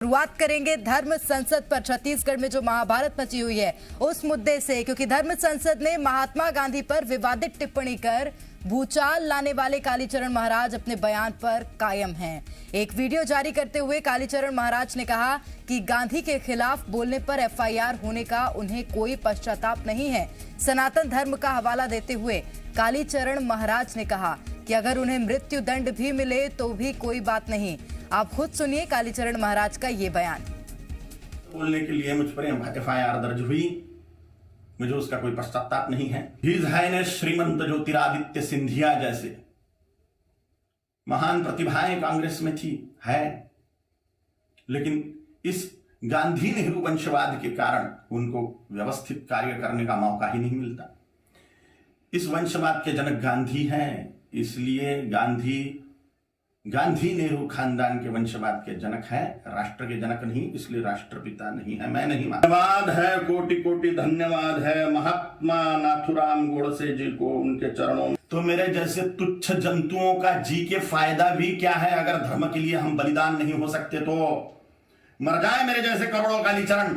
शुरुआत करेंगे धर्म संसद पर। छत्तीसगढ़ में जो महाभारत मची हुई है उस मुद्दे से, क्योंकि धर्म संसद ने महात्मा गांधी पर विवादित टिप्पणी कर भूचाल लाने वाले कालीचरण महाराज अपने बयान पर कायम हैं। एक वीडियो जारी करते हुए कालीचरण महाराज ने कहा कि गांधी के खिलाफ बोलने पर एफआईआर होने का उन्हें कोई पश्चाताप नहीं है। सनातन धर्म का हवाला देते हुए कालीचरण महाराज ने कहा कि अगर उन्हें मृत्यु दंड भी मिले तो भी कोई बात नहीं। आप खुद सुनिए कालीचरण महाराज का ये बयान। बोलने के लिए मुझ पर एफआईआर दर्ज हुई, मुझे उसका कोई पश्चाताप नहीं है। हिज हाइनेस श्रीमंत ज्योतिरादित्य सिंधिया जैसे महान प्रतिभाएं कांग्रेस में थी, है, लेकिन इस गांधी नेहरू वंशवाद के कारण उनको व्यवस्थित कार्य करने का मौका ही नहीं मिलता। इस वंशवाद के जनक गांधी हैं, इसलिए गांधी नेहरू खानदान के वंशवाद के जनक है, राष्ट्र के जनक नहीं, इसलिए राष्ट्रपिता नहीं है। मैं नहीं मानता। धन्यवाद है, कोटि कोटि धन्यवाद है महात्मा नाथुराम गोडसे जी को, उनके चरणों में। तो मेरे जैसे तुच्छ जंतुओं का जी के फायदा भी क्या है? अगर धर्म के लिए हम बलिदान नहीं हो सकते तो मर जाए मेरे जैसे करोड़ों कालीचरण।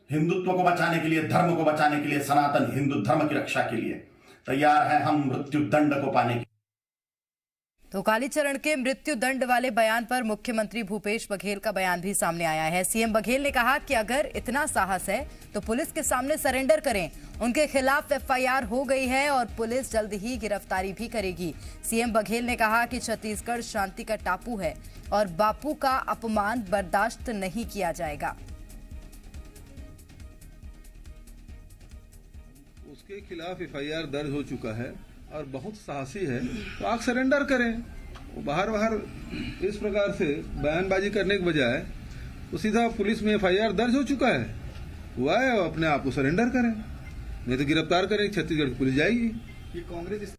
हिंदुत्व को बचाने के लिए, धर्म को बचाने के लिए, सनातन हिंदू धर्म की रक्षा के लिए तैयार है हम मृत्यु दंड को पाने के। तो कालीचरण के मृत्यु दंड वाले बयान पर मुख्यमंत्री भूपेश बघेल का बयान भी सामने आया है। सीएम बघेल ने कहा कि अगर इतना साहस है तो पुलिस के सामने सरेंडर करें। उनके खिलाफ एफआईआर हो गई है और पुलिस जल्द ही गिरफ्तारी भी करेगी। सीएम बघेल ने कहा कि छत्तीसगढ़ शांति का टापू है और बापू का अपमान बर्दाश्त नहीं किया जाएगा। उसके खिलाफ एफआईआर दर्ज हो चुका है और बहुत साहसी है, तो आप सरेंडर करें। वो बाहर इस प्रकार से बयानबाजी करने के बजाय तो सीधा पुलिस में एफआईआर दर्ज हो चुका है, हुआ है, और अपने आप को सरेंडर करें, नहीं तो गिरफ्तार करें, छत्तीसगढ़ की पुलिस जाएगी। ये कांग्रेस।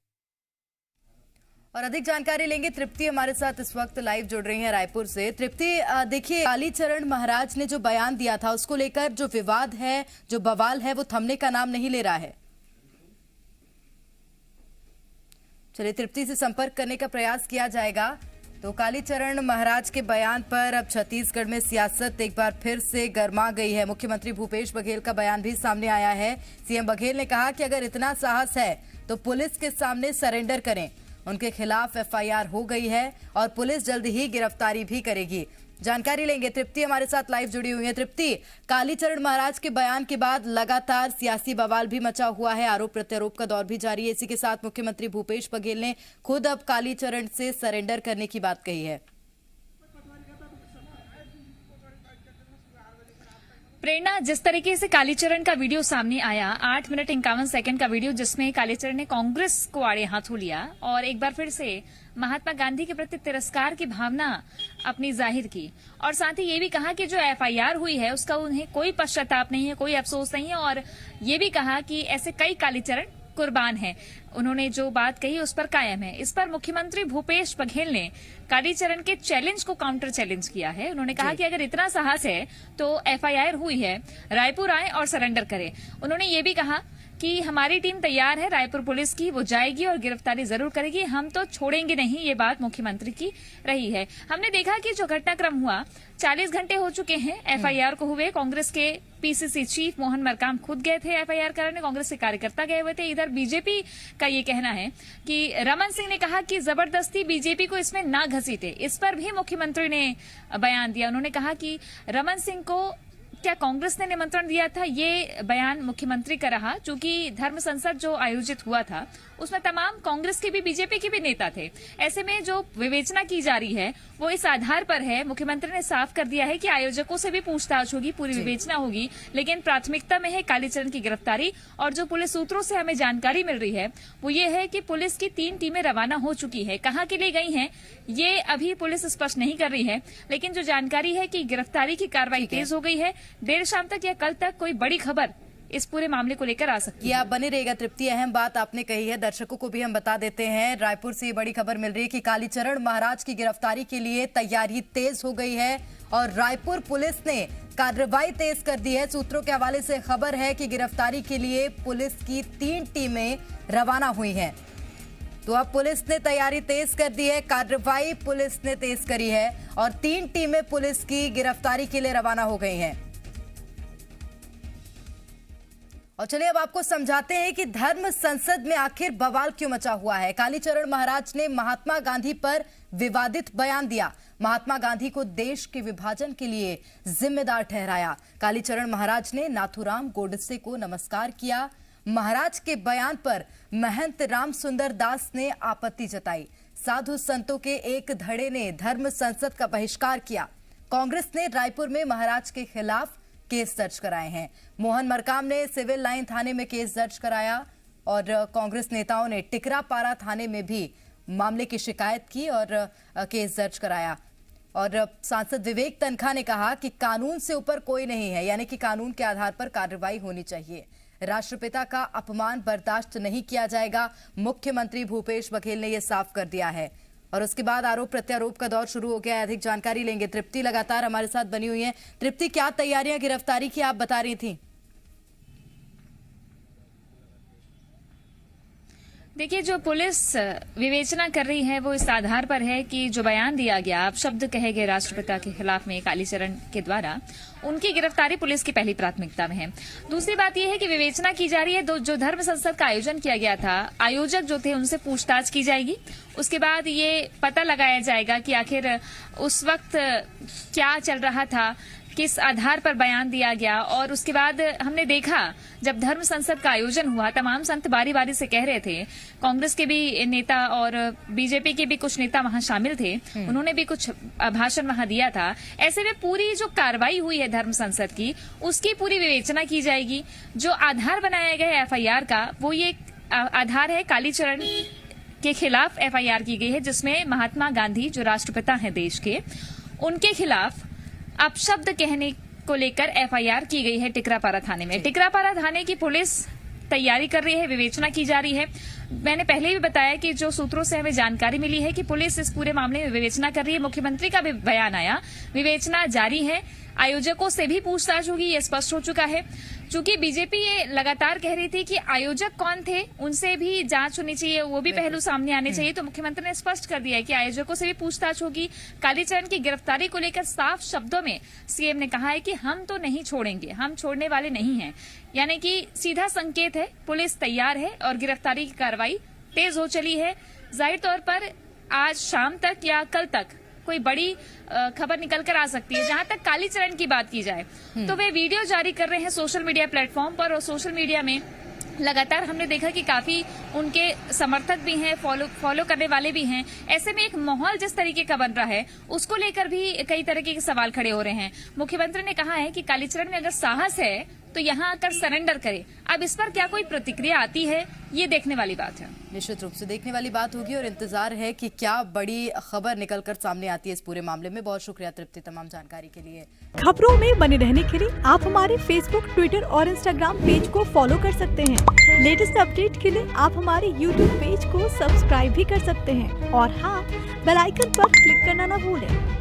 और अधिक जानकारी लेंगे। तृप्ति हमारे साथ इस वक्त लाइव जुड़ रही हैं रायपुर से। तृप्ति, देखिए कालीचरण महाराज ने जो बयान दिया था उसको लेकर जो विवाद है, जो बवाल है, वो थमने का नाम नहीं ले रहा है। चलिए तृप्ति से संपर्क करने का प्रयास किया जाएगा। तो कालीचरण महाराज के बयान पर अब छत्तीसगढ़ में सियासत एक बार फिर से गर्मा गई है। मुख्यमंत्री भूपेश बघेल का बयान भी सामने आया है। सीएम बघेल ने कहा कि अगर इतना साहस है तो पुलिस के सामने सरेंडर करें। उनके खिलाफ एफआईआर हो गई है और पुलिस जल्द ही गिरफ्तारी भी करेगी। जानकारी लेंगे। तृप्ति हमारे साथ लाइव जुड़ी हुई है। तृप्ति, कालीचरण महाराज के बयान के बाद लगातार सियासी बवाल भी मचा हुआ है, आरोप प्रत्यारोप का दौर भी जारी है। इसी के साथ मुख्यमंत्री भूपेश बघेल ने खुद अब कालीचरण से सरेंडर करने की बात कही है। प्रेरणा, जिस तरीके से कालीचरण का वीडियो सामने आया, 8 मिनट 51 सेकंड का वीडियो, जिसमें कालीचरण ने कांग्रेस को आड़े हाथों लिया और एक बार फिर से महात्मा गांधी के प्रति तिरस्कार की भावना अपनी जाहिर की, और साथ ही ये भी कहा कि जो एफआईआर हुई है उसका उन्हें कोई पश्चाताप नहीं है, कोई अफसोस नहीं है, और ये भी कहा कि ऐसे कई कालीचरण कुर्बान है। उन्होंने जो बात कही उस पर कायम है। इस पर मुख्यमंत्री भूपेश बघेल ने कालीचरण के चैलेंज को काउंटर चैलेंज किया है। उन्होंने कहा कि अगर इतना साहस है तो एफआईआर हुई है, रायपुर आए और सरेंडर करें। उन्होंने ये भी कहा कि हमारी टीम तैयार है, रायपुर पुलिस की, वो जाएगी और गिरफ्तारी जरूर करेगी, हम तो छोड़ेंगे नहीं। ये बात मुख्यमंत्री की रही है। हमने देखा कि जो घटनाक्रम हुआ, 40 घंटे हो चुके हैं एफआईआर को हुए। कांग्रेस के पीसीसी चीफ मोहन मरकाम खुद गए थे एफआईआर कराने, कांग्रेस के कार्यकर्ता गए हुए थे। इधर बीजेपी का ये कहना है कि रमन सिंह ने कहा कि जबरदस्ती बीजेपी को इसमें ना घसीटे। इस पर भी मुख्यमंत्री ने बयान दिया। उन्होंने कहा कि रमन सिंह को क्या कांग्रेस ने निमंत्रण दिया था, ये बयान मुख्यमंत्री का रहा। चूंकि धर्म संसद जो आयोजित हुआ था उसमें तमाम कांग्रेस के भी, बीजेपी के भी नेता थे। ऐसे में जो विवेचना की जा रही है वो इस आधार पर है। मुख्यमंत्री ने साफ कर दिया है कि आयोजकों से भी पूछताछ होगी, पूरी विवेचना होगी, लेकिन प्राथमिकता में है कालीचरण की गिरफ्तारी। और जो पुलिस सूत्रों से हमें जानकारी मिल रही है वो ये है कि पुलिस की 3 टीमें रवाना हो चुकी है। कहाँ के लिए गई हैं ये अभी पुलिस स्पष्ट नहीं कर रही है, लेकिन जो जानकारी है कि गिरफ्तारी की कार्रवाई तेज हो गई है। देर शाम तक या कल तक कोई बड़ी खबर इस पूरे मामले को लेकर आ सकती है। आप बने रहेगा तृप्ति, अहम बात आपने कही है। दर्शकों को भी हम बता देते हैं, रायपुर से ये बड़ी खबर मिल रही है कि कालीचरण महाराज की गिरफ्तारी के लिए तैयारी तेज हो गई है और रायपुर पुलिस ने कार्रवाई तेज कर दी है। सूत्रों के हवाले से खबर है कि गिरफ्तारी के लिए पुलिस की 3 टीमें रवाना हुई हैं। तो अब पुलिस ने तैयारी तेज कर दी है, कार्रवाई पुलिस ने तेज करी है और 3 टीमें पुलिस की गिरफ्तारी के लिए रवाना हो गई हैं। और चलिए अब आपको समझाते हैं कि धर्म संसद में आखिर बवाल क्यों मचा हुआ है। कालीचरण महाराज ने महात्मा गांधी पर विवादित बयान दिया, महात्मा गांधी को देश के विभाजन के लिए जिम्मेदार ठहराया। कालीचरण महाराज ने नाथूराम गोडसे को नमस्कार किया। महाराज के बयान पर महंत राम सुंदर दास ने आपत्ति जताई। साधु संतों के एक धड़े ने धर्म संसद का बहिष्कार किया। कांग्रेस ने रायपुर में महाराज के खिलाफ केस दर्ज कराए हैं। मोहन मरकाम ने सिविल लाइन थाने में केस दर्ज कराया और कांग्रेस नेताओं ने टिकरापारा थाने में भी मामले की शिकायत की और केस दर्ज कराया। और सांसद विवेक तनखा ने कहा कि कानून से ऊपर कोई नहीं है, यानी कि कानून के आधार पर कार्रवाई होनी चाहिए। राष्ट्रपिता का अपमान बर्दाश्त नहीं किया जाएगा, मुख्यमंत्री भूपेश बघेल ने यह साफ कर दिया है। और उसके बाद आरोप प्रत्यारोप का दौर शुरू हो गया है। अधिक जानकारी लेंगे, तृप्ति लगातार हमारे साथ बनी हुई है। तृप्ति, क्या तैयारियां गिरफ्तारी की आप बता रही थी? देखिए, जो पुलिस विवेचना कर रही है वो इस आधार पर है कि जो बयान दिया गया, आप शब्द कहे गए राष्ट्रपिता के खिलाफ में कालीचरण के द्वारा, उनकी गिरफ्तारी पुलिस की पहली प्राथमिकता में है। दूसरी बात यह है कि विवेचना की जा रही है, जो धर्म संसद का आयोजन किया गया था, आयोजक जो थे उनसे पूछताछ की जाएगी। उसके बाद ये पता लगाया जाएगा कि आखिर उस वक्त क्या चल रहा था, किस आधार पर बयान दिया गया। और उसके बाद हमने देखा जब धर्म संसद का आयोजन हुआ, तमाम संत बारी बारी से कह रहे थे, कांग्रेस के भी नेता और बीजेपी के भी कुछ नेता वहां शामिल थे, उन्होंने भी कुछ भाषण वहां दिया था। ऐसे में पूरी जो कार्रवाई हुई है धर्म संसद की, उसकी पूरी विवेचना की जाएगी। जो आधार बनाया गया है एफआईआर का, वो ये आधार है कालीचरण के खिलाफ एफआईआर की गई है, जिसमें महात्मा गांधी जो राष्ट्रपिता हैं देश के, उनके खिलाफ अपशब्द कहने को लेकर एफआईआर की गई है टिकरापारा थाने में। टिकरापारा थाने की पुलिस तैयारी कर रही है, विवेचना की जा रही है। मैंने पहले भी बताया कि जो सूत्रों से हमें जानकारी मिली है कि पुलिस इस पूरे मामले में विवेचना कर रही है। मुख्यमंत्री का भी बयान आया, विवेचना जारी है, आयोजकों से भी पूछताछ होगी, ये स्पष्ट हो चुका है। चूंकि बीजेपी ये लगातार कह रही थी कि आयोजक कौन थे, उनसे भी जांच होनी चाहिए, वो भी पहलू सामने आने चाहिए, तो मुख्यमंत्री ने स्पष्ट कर दिया है कि आयोजकों से भी पूछताछ होगी। कालीचरण की गिरफ्तारी को लेकर साफ शब्दों में सीएम ने कहा है कि हम तो नहीं छोड़ेंगे, हम छोड़ने वाले नहीं हैं। यानी कि सीधा संकेत है, पुलिस तैयार है और गिरफ्तारी की कार्रवाई तेज हो चली है। जाहिर तौर पर आज शाम तक या कल तक कोई बड़ी खबर निकल कर आ सकती है। जहां तक कालीचरण की बात की जाए तो वे वीडियो जारी कर रहे हैं सोशल मीडिया प्लेटफॉर्म पर, और सोशल मीडिया में लगातार हमने देखा कि काफी उनके समर्थक भी हैं, फॉलो करने वाले भी हैं। ऐसे में एक माहौल जिस तरीके का बन रहा है, उसको लेकर भी कई तरह के सवाल खड़े हो रहे हैं। मुख्यमंत्री ने कहा है कि कालीचरण में अगर साहस है तो यहाँ आकर सरेंडर करे। अब इस पर क्या कोई प्रतिक्रिया आती है, ये देखने वाली बात है। निश्चित रूप से देखने वाली बात होगी और इंतजार है कि क्या बड़ी खबर निकलकर सामने आती है इस पूरे मामले में। बहुत शुक्रिया तृप्ति तमाम जानकारी के लिए। खबरों में बने रहने के लिए आप हमारे फेसबुक, ट्विटर और इंस्टाग्राम पेज को फॉलो कर सकते हैं। लेटेस्ट अपडेट के लिए आप हमारे यूट्यूब पेज को सब्सक्राइब भी कर सकते हैं। और हाँ, बेल आइकन पर क्लिक करना न भूलें।